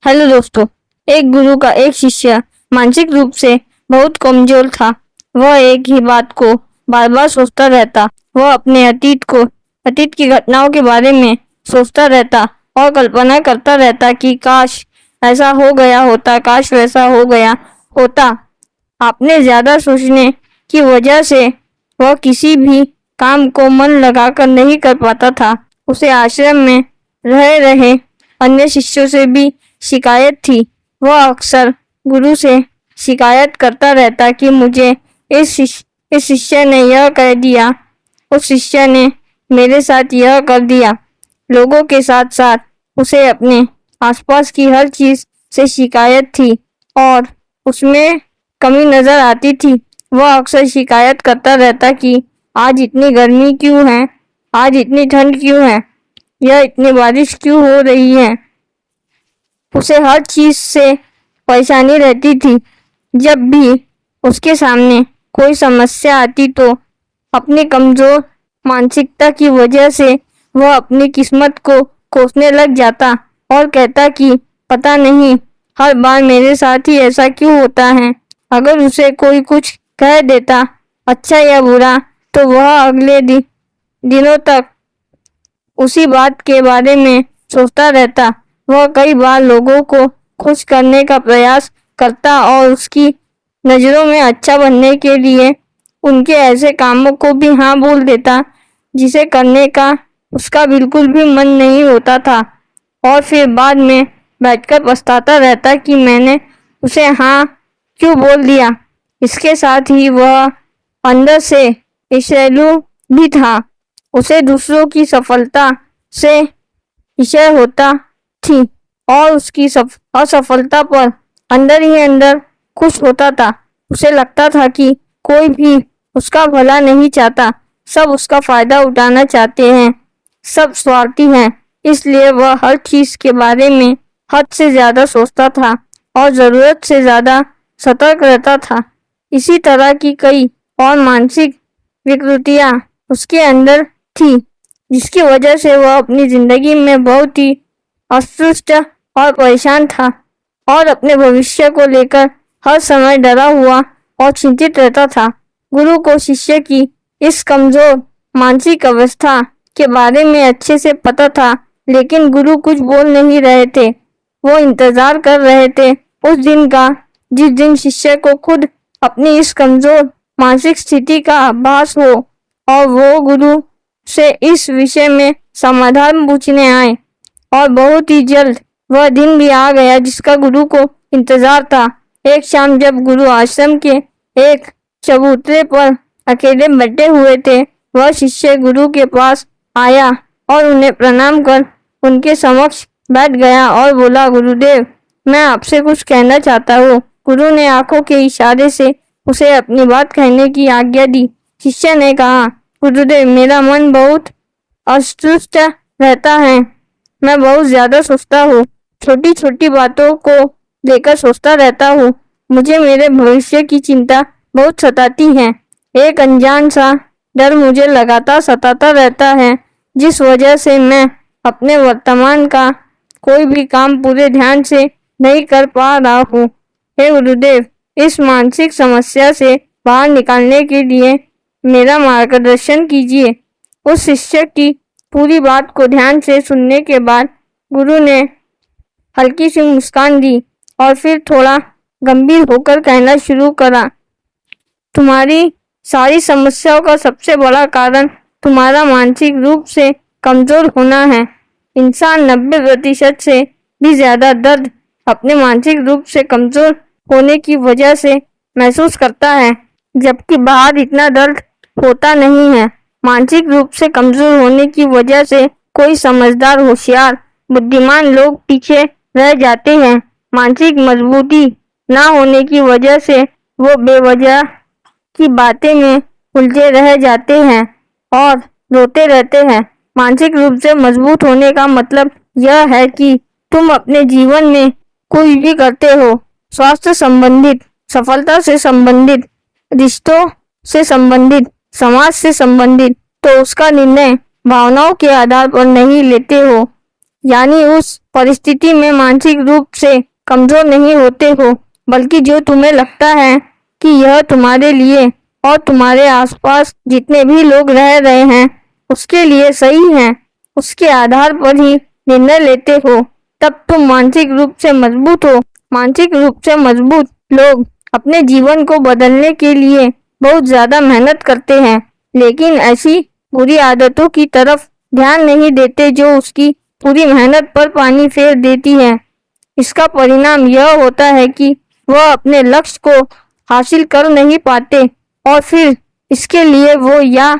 Hello दोस्तों। एक गुरु का एक शिष्य मानसिक रूप से बहुत कमजोर था। वह एक ही बात को बार बार सोचता रहता। वह अपने अतीत की घटनाओं के बारे में सोचता रहता और कल्पना करता रहता कि काश ऐसा हो गया होता, काश वैसा हो गया होता। अपने ज्यादा सोचने की वजह से वह किसी भी काम को मन लगाकर नहीं कर पाता था। उसे आश्रम में रह रहे अन्य शिष्यों से भी शिकायत थी। वह अक्सर गुरु से शिकायत करता रहता कि मुझे इस शिष्य ने यह कह दिया, उस शिष्य ने मेरे साथ यह कर दिया। लोगों के साथ साथ उसे अपने आसपास की हर चीज से शिकायत थी और उसमें कमी नजर आती थी। वह अक्सर शिकायत करता रहता कि आज इतनी गर्मी क्यों है, आज इतनी ठंड क्यों है, यह इतनी बारिश क्यों हो रही है। उसे हर चीज से परेशानी रहती थी। जब भी उसके सामने कोई समस्या आती तो अपनी कमजोर मानसिकता की वजह से वह अपनी किस्मत को कोसने लग जाता और कहता कि पता नहीं हर बार मेरे साथ ही ऐसा क्यों होता है। अगर उसे कोई कुछ कह देता, अच्छा या बुरा, तो वह अगले दिनों तक उसी बात के बारे में सोचता रहता। वह कई बार लोगों को खुश करने का प्रयास करता और उसकी नजरों में अच्छा बनने के लिए उनके ऐसे कामों को भी हाँ बोल देता जिसे करने का उसका बिल्कुल भी मन नहीं होता था और फिर बाद में बैठकर पछताता रहता कि मैंने उसे हाँ क्यों बोल दिया। इसके साथ ही वह अंदर से ईर्ष्यालु भी था। उसे दूसरों की सफलता से ईर्ष्या होता थी और उसकी असफलता पर अंदर ही अंदर खुश होता था। उसे लगता था कि कोई भी उसका भला नहीं चाहता, सब उसका फायदा उठाना चाहते हैं, सब स्वार्थी हैं। इसलिए वह हर चीज के बारे में हद से ज्यादा सोचता था और जरूरत से ज्यादा सतर्क रहता था। इसी तरह की कई और मानसिक विकृतियां उसके अंदर थी, जिसकी वजह से वह अपनी जिंदगी में बहुत ही अस्वस्थ और परेशान था और अपने भविष्य को लेकर हर समय डरा हुआ और चिंतित रहता था। गुरु को शिष्य की इस कमजोर मानसिक अवस्था के बारे में अच्छे से पता था, लेकिन गुरु कुछ बोल नहीं रहे थे। वो इंतजार कर रहे थे उस दिन का जिस दिन शिष्य को खुद अपनी इस कमजोर मानसिक स्थिति का आभास हो और वो गुरु से इस विषय में समाधान पूछने आए। और बहुत ही जल्द वह दिन भी आ गया जिसका गुरु को इंतजार था। एक शाम जब गुरु आश्रम के एक चबूतरे पर अकेले बैठे हुए थे, वह शिष्य गुरु के पास आया और उन्हें प्रणाम कर उनके समक्ष बैठ गया और बोला, गुरुदेव, मैं आपसे कुछ कहना चाहता हूँ। गुरु ने आंखों के इशारे से उसे अपनी बात कहने की आज्ञा दी। शिष्य ने कहा, गुरुदेव, मेरा मन बहुत अस्वस्थ रहता है। मैं बहुत ज्यादा सोचता हूँ, छोटी छोटी बातों को लेकर सोचता रहता हूँ। मुझे मेरे भविष्य की चिंता बहुत सताती है। एक अनजान सा डर मुझे लगातार सताता रहता है, जिस वजह से मैं अपने वर्तमान का कोई भी काम पूरे ध्यान से नहीं कर पा रहा हूँ। हे गुरुदेव, इस मानसिक समस्या से बाहर निकालने के लिए मेरा मार्गदर्शन कीजिए। उस शिष्य की पूरी बात को ध्यान से सुनने के बाद गुरु ने हल्की सी मुस्कान दी और फिर थोड़ा गंभीर होकर कहना शुरू करा, तुम्हारी सारी समस्याओं का सबसे बड़ा कारण तुम्हारा मानसिक रूप से कमजोर होना है। इंसान 90% से भी ज्यादा दर्द अपने मानसिक रूप से कमजोर होने की वजह से महसूस करता है, जबकि बाहर इतना दर्द होता नहीं है। मानसिक रूप से कमजोर होने की वजह से कोई समझदार, होशियार, बुद्धिमान लोग पीछे रह जाते हैं। मानसिक मजबूती ना होने की वजह से वो बेवजह की बातें में उलझे रह जाते हैं और रोते रहते हैं। मानसिक रूप से मजबूत होने का मतलब यह है कि तुम अपने जीवन में कुछ भी करते हो, स्वास्थ्य संबंधित, सफलता से संबंधित, रिश्तों से संबंधित, समाज से संबंधित, तो उसका निर्णय भावनाओं के आधार पर नहीं लेते हो। यानी उस परिस्थिति में मानसिक रूप से कमजोर नहीं होते हो, बल्कि जो तुम्हें लगता है कि यह तुम्हारे लिए और तुम्हारे आसपास जितने भी लोग रह रहे हैं उसके लिए सही है, उसके आधार पर ही निर्णय लेते हो, तब तुम मानसिक रूप से मजबूत हो। मानसिक रूप से मजबूत लोग अपने जीवन को बदलने के लिए बहुत ज्यादा मेहनत करते हैं, लेकिन ऐसी बुरी आदतों की तरफ ध्यान नहीं देते जो उसकी पूरी मेहनत पर पानी फेर देती है। इसका परिणाम यह होता है कि वह अपने लक्ष्य को हासिल कर नहीं पाते और फिर इसके लिए वो या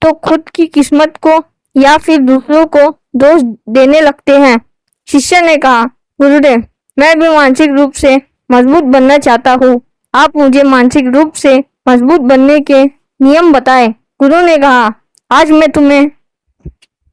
तो खुद की किस्मत को या फिर दूसरों को दोष देने लगते हैं। शिष्य ने कहा, गुरुदेव, मैं भी मानसिक रूप से मजबूत बनना चाहता हूँ। आप मुझे मानसिक रूप से मजबूत बनने के नियम बताएं। गुरु ने कहा, आज मैं तुम्हें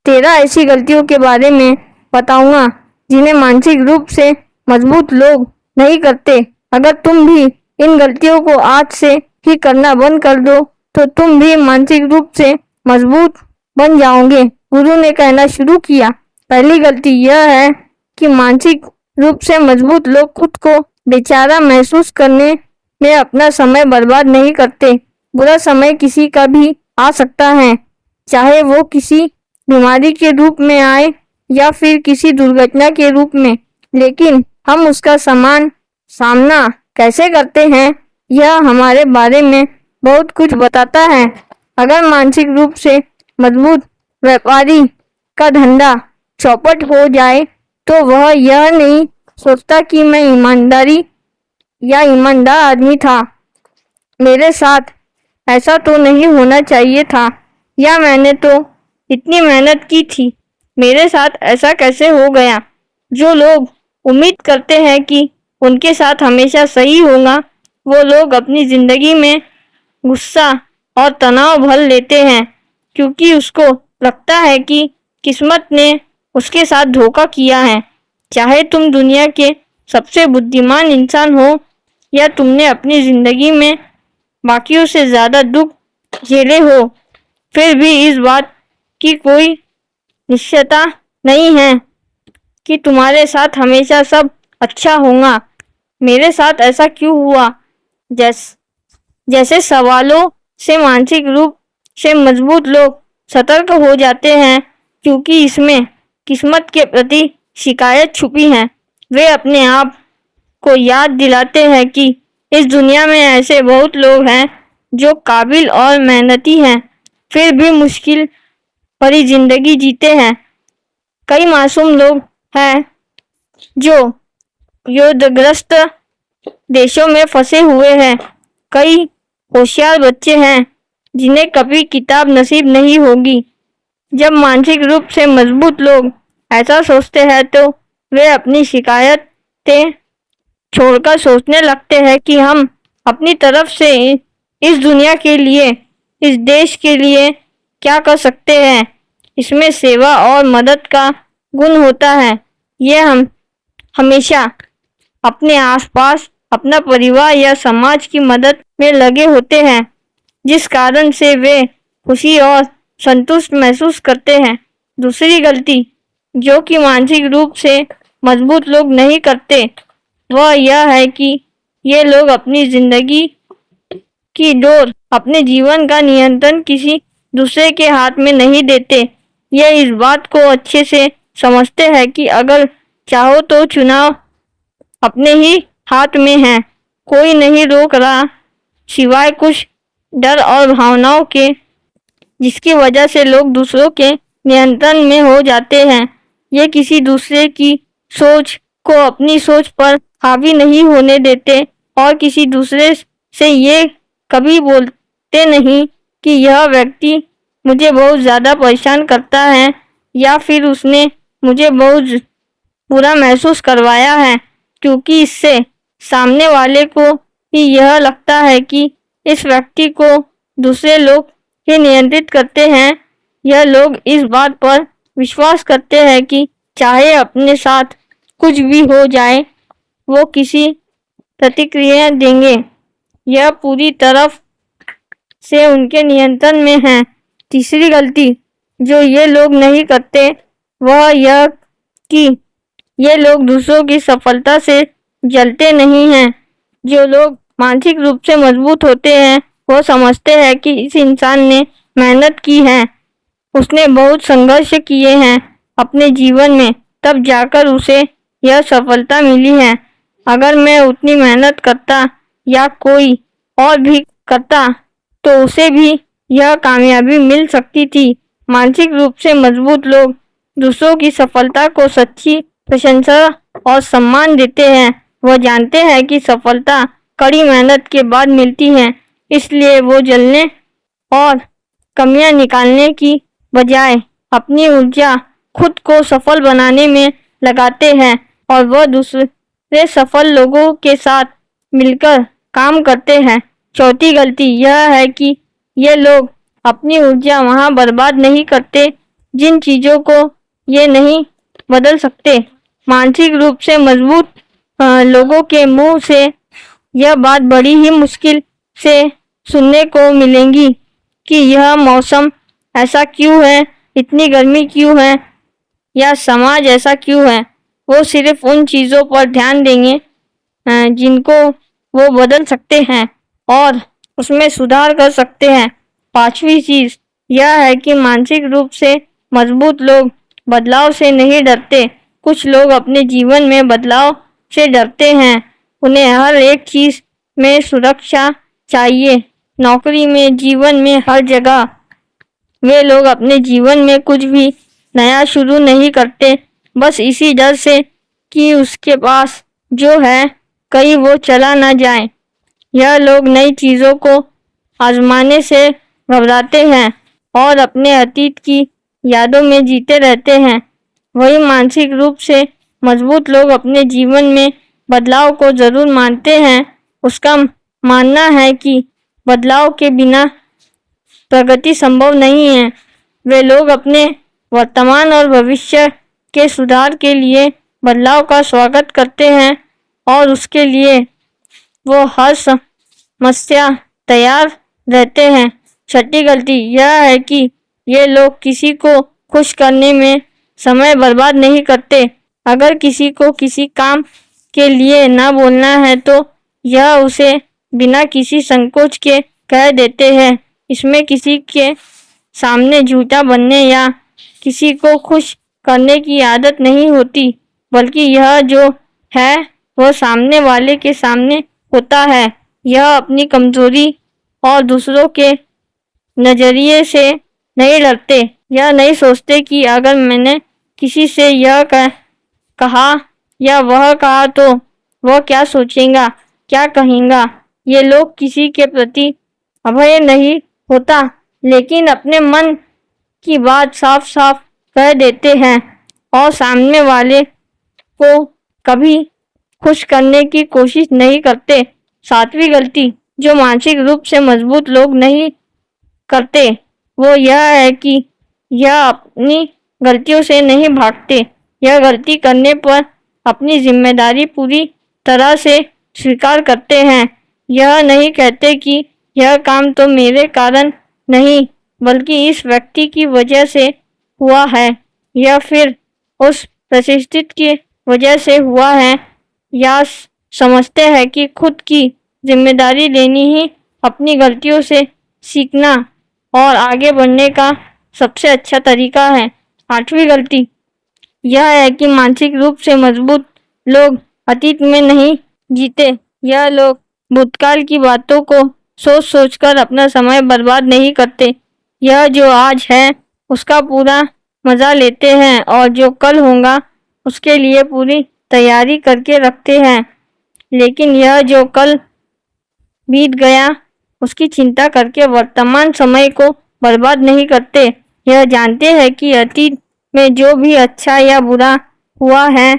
13 ऐसी गलतियों के बारे में बताऊंगा जिन्हें मानसिक रूप से मजबूत लोग नहीं करते। अगर तुम भी इन गलतियों को आज से ही करना बंद कर दो तो तुम भी मानसिक रूप से मजबूत बन जाओगे। गुरु ने कहना शुरू किया, पहली गलती यह है कि मानसिक रूप से मजबूत लोग खुद को बेचारा महसूस करने में अपना समय बर्बाद नहीं करते। बुरा समय किसी का भी आ सकता है, चाहे वो किसी बीमारी के रूप में आए या फिर किसी दुर्घटना के रूप में, लेकिन हम उसका सामना कैसे करते हैं यह हमारे बारे में बहुत कुछ बताता है। अगर मानसिक रूप से मजबूत व्यापारी का धंधा चौपट हो जाए तो वह यह नहीं सोचता कि मैं ईमानदार आदमी था, मेरे साथ ऐसा तो नहीं होना चाहिए था, या मैंने तो इतनी मेहनत की थी, मेरे साथ ऐसा कैसे हो गया। जो लोग उम्मीद करते हैं कि उनके साथ हमेशा सही होगा, वो लोग अपनी जिंदगी में गुस्सा और तनाव भर लेते हैं, क्योंकि उसको लगता है कि किस्मत ने उसके साथ धोखा किया है। चाहे तुम दुनिया के सबसे बुद्धिमान इंसान हो या तुमने अपनी जिंदगी में बाकियों से ज्यादा दुख झेले हो, फिर भी इस बात की कोई निश्चयता नहीं है कि तुम्हारे साथ हमेशा सब अच्छा होगा। मेरे साथ ऐसा क्यों हुआ? जैसे सवालों से मानसिक रूप से मजबूत लोग सतर्क हो जाते हैं, क्योंकि इसमें किस्मत के प्रति शिकायत छुपी है। वे अपने आप को याद दिलाते हैं कि इस दुनिया में ऐसे बहुत लोग हैं जो काबिल और मेहनती हैं, फिर भी मुश्किल भरी जिंदगी जीते हैं। कई मासूम लोग हैं जो युद्धग्रस्त देशों में फंसे हुए हैं। कई होशियार बच्चे हैं जिन्हें कभी किताब नसीब नहीं होगी। जब मानसिक रूप से मजबूत लोग ऐसा सोचते हैं तो वे अपनी शिकायतें छोड़कर सोचने लगते हैं कि हम अपनी तरफ से इस दुनिया के लिए, इस देश के लिए क्या कर सकते हैं। इसमें सेवा और मदद का गुण होता है। ये हम हमेशा अपने आसपास, अपना परिवार या समाज की मदद में लगे होते हैं, जिस कारण से वे खुशी और संतुष्ट महसूस करते हैं। दूसरी गलती जो कि मानसिक रूप से मजबूत लोग नहीं करते वह यह है कि ये लोग अपनी जिंदगी की डोर, अपने जीवन का नियंत्रण किसी दूसरे के हाथ में नहीं देते। ये इस बात को अच्छे से समझते हैं कि अगर चाहो तो चुनाव अपने ही हाथ में है, कोई नहीं रोक रहा सिवाय कुछ डर और भावनाओं के, जिसकी वजह से लोग दूसरों के नियंत्रण में हो जाते हैं। ये किसी दूसरे की सोच को अपनी सोच पर हावी नहीं होने देते और किसी दूसरे से ये कभी बोलते नहीं कि यह व्यक्ति मुझे बहुत ज्यादा परेशान करता है या फिर उसने मुझे बहुत बुरा महसूस करवाया है, क्योंकि इससे सामने वाले को ही यह लगता है कि इस व्यक्ति को दूसरे लोग ही नियंत्रित करते हैं। यह लोग इस बात पर विश्वास करते हैं कि चाहे अपने साथ कुछ भी हो जाए, वो किसी प्रतिक्रिया देंगे। यह पूरी तरफ से उनके नियंत्रण में है। तीसरी गलती जो ये लोग नहीं करते वह यह कि ये लोग दूसरों की सफलता से जलते नहीं हैं। जो लोग मानसिक रूप से मजबूत होते हैं वो समझते हैं कि इस इंसान ने मेहनत की है, उसने बहुत संघर्ष किए हैं अपने जीवन में, तब जाकर उसे यह सफलता मिली है। अगर मैं उतनी मेहनत करता या कोई और भी करता तो उसे भी यह कामयाबी मिल सकती थी। मानसिक रूप से मजबूत लोग दूसरों की सफलता को सच्ची प्रशंसा और सम्मान देते हैं। वह जानते हैं कि सफलता कड़ी मेहनत के बाद मिलती है, इसलिए वो जलने और कमियां निकालने की बजाय अपनी ऊर्जा खुद को सफल बनाने में लगाते हैं और वह दूसरे सफल लोगों के साथ मिलकर काम करते हैं। चौथी गलती यह है कि ये लोग अपनी ऊर्जा वहां बर्बाद नहीं करते जिन चीजों को ये नहीं बदल सकते। मानसिक रूप से मजबूत लोगों के मुंह से यह बात बड़ी ही मुश्किल से सुनने को मिलेगी कि यह मौसम ऐसा क्यों है, इतनी गर्मी क्यों है या समाज ऐसा क्यों है। वो सिर्फ उन चीज़ों पर ध्यान देंगे जिनको वो बदल सकते हैं और उसमें सुधार कर सकते हैं। पांचवी चीज़ यह है कि मानसिक रूप से मजबूत लोग बदलाव से नहीं डरते। कुछ लोग अपने जीवन में बदलाव से डरते हैं, उन्हें हर एक चीज़ में सुरक्षा चाहिए, नौकरी में, जीवन में, हर जगह। वे लोग अपने जीवन में कुछ भी नया शुरू नहीं करते, बस इसी डर से कि उसके पास जो है कहीं वो चला ना जाए। यह लोग नई चीज़ों को आजमाने से घबराते हैं और अपने अतीत की यादों में जीते रहते हैं। वही मानसिक रूप से मजबूत लोग अपने जीवन में बदलाव को जरूर मानते हैं। उसका मानना है कि बदलाव के बिना प्रगति संभव नहीं है। वे लोग अपने वर्तमान और भविष्य के सुधार के लिए बदलाव का स्वागत करते हैं और उसके लिए वो हर समस्या तैयार रहते हैं। छठी गलती यह है कि ये लोग किसी को खुश करने में समय बर्बाद नहीं करते। अगर किसी को किसी काम के लिए ना बोलना है तो यह उसे बिना किसी संकोच के कह देते हैं। इसमें किसी के सामने झूठा बनने या किसी को खुश करने की आदत नहीं होती, बल्कि यह जो है वह सामने वाले के सामने होता है। यह अपनी कमजोरी और दूसरों के नजरिए से नहीं डरते। यह नहीं सोचते कि अगर मैंने किसी से यह कहा या वह कहा तो वह क्या सोचेगा, क्या कहेगा। ये लोग किसी के प्रति अभय नहीं होता, लेकिन अपने मन की बात साफ साफ कह देते हैं और सामने वाले को कभी खुश करने की कोशिश नहीं करते। सातवीं गलती जो मानसिक रूप से मजबूत लोग नहीं करते वो यह है कि यह अपनी गलतियों से नहीं भागते। यह गलती करने पर अपनी जिम्मेदारी पूरी तरह से स्वीकार करते हैं। यह नहीं कहते कि यह काम तो मेरे कारण नहीं बल्कि इस व्यक्ति की वजह से हुआ है या फिर उस परिस्थिति की वजह से हुआ है, या समझते हैं कि खुद की जिम्मेदारी लेनी ही अपनी गलतियों से सीखना और आगे बढ़ने का सबसे अच्छा तरीका है। आठवीं गलती यह है कि मानसिक रूप से मजबूत लोग अतीत में नहीं जीते। यह लोग भूतकाल की बातों को सोच सोचकर अपना समय बर्बाद नहीं करते। यह जो आज है उसका पूरा मजा लेते हैं और जो कल होगा उसके लिए पूरी तैयारी करके रखते हैं। लेकिन यह जो कल बीत गया उसकी चिंता करके वर्तमान समय को बर्बाद नहीं करते। यह जानते हैं कि अतीत में जो भी अच्छा या बुरा हुआ है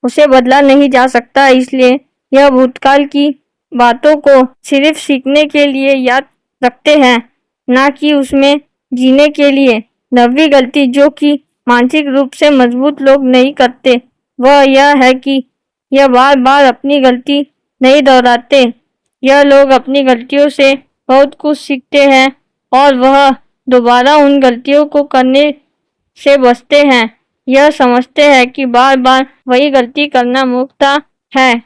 उसे बदला नहीं जा सकता, इसलिए यह भूतकाल की बातों को सिर्फ सीखने के लिए याद रखते हैं, ना कि उसमें जीने के लिए। नवीं गलती जो कि मानसिक रूप से मजबूत लोग नहीं करते वह यह है कि यह बार बार अपनी गलती नहीं दोहराते। यह लोग अपनी गलतियों से बहुत कुछ सीखते हैं और वह दोबारा उन गलतियों को करने से बचते हैं। यह समझते हैं कि बार बार वही गलती करना मूर्खता है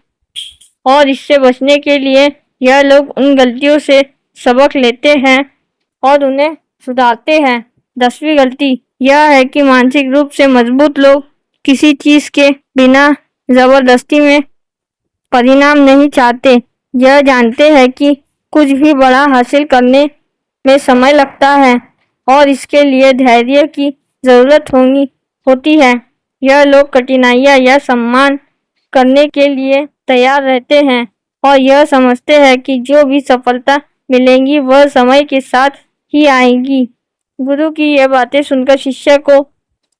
और इससे बचने के लिए यह लोग उन गलतियों से सबक लेते हैं और उन्हें सुधारते हैं। 10वीं गलती यह है कि मानसिक रूप से मजबूत लोग किसी चीज के बिना जबरदस्ती में परिणाम नहीं चाहते। यह जानते हैं कि कुछ भी बड़ा हासिल करने में समय लगता है और इसके लिए धैर्य की जरूरत होती है। यह लोग कठिनाइयां या सम्मान करने के लिए तैयार रहते हैं और यह समझते हैं कि जो भी सफलता मिलेगी वह समय के साथ ही आएगी। गुरु की यह बातें सुनकर शिष्य को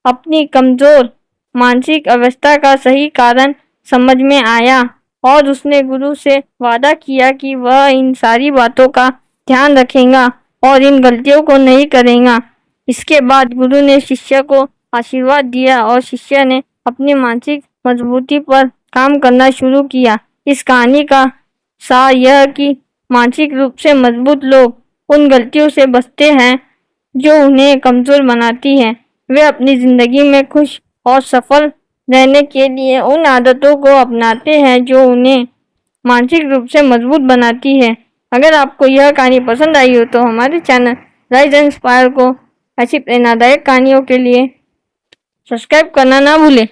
अपनी कमजोर मानसिक अवस्था का सही कारण समझ में आया और उसने गुरु से वादा किया कि वह इन सारी बातों का ध्यान रखेगा और इन गलतियों को नहीं करेगा। इसके बाद गुरु ने शिष्य को आशीर्वाद दिया और शिष्य ने अपनी मानसिक मजबूती पर काम करना शुरू किया। इस कहानी का सार यह कि मानसिक रूप से मजबूत लोग उन गलतियों से बचते हैं जो उन्हें कमजोर बनाती हैं। वे अपनी जिंदगी में खुश और सफल रहने के लिए उन आदतों को अपनाते हैं जो उन्हें मानसिक रूप से मजबूत बनाती है। अगर आपको यह कहानी पसंद आई हो तो हमारे चैनल राइज इंस्पायर को ऐसी प्रेरणादायक कहानियों के लिए सब्सक्राइब करना ना भूलें।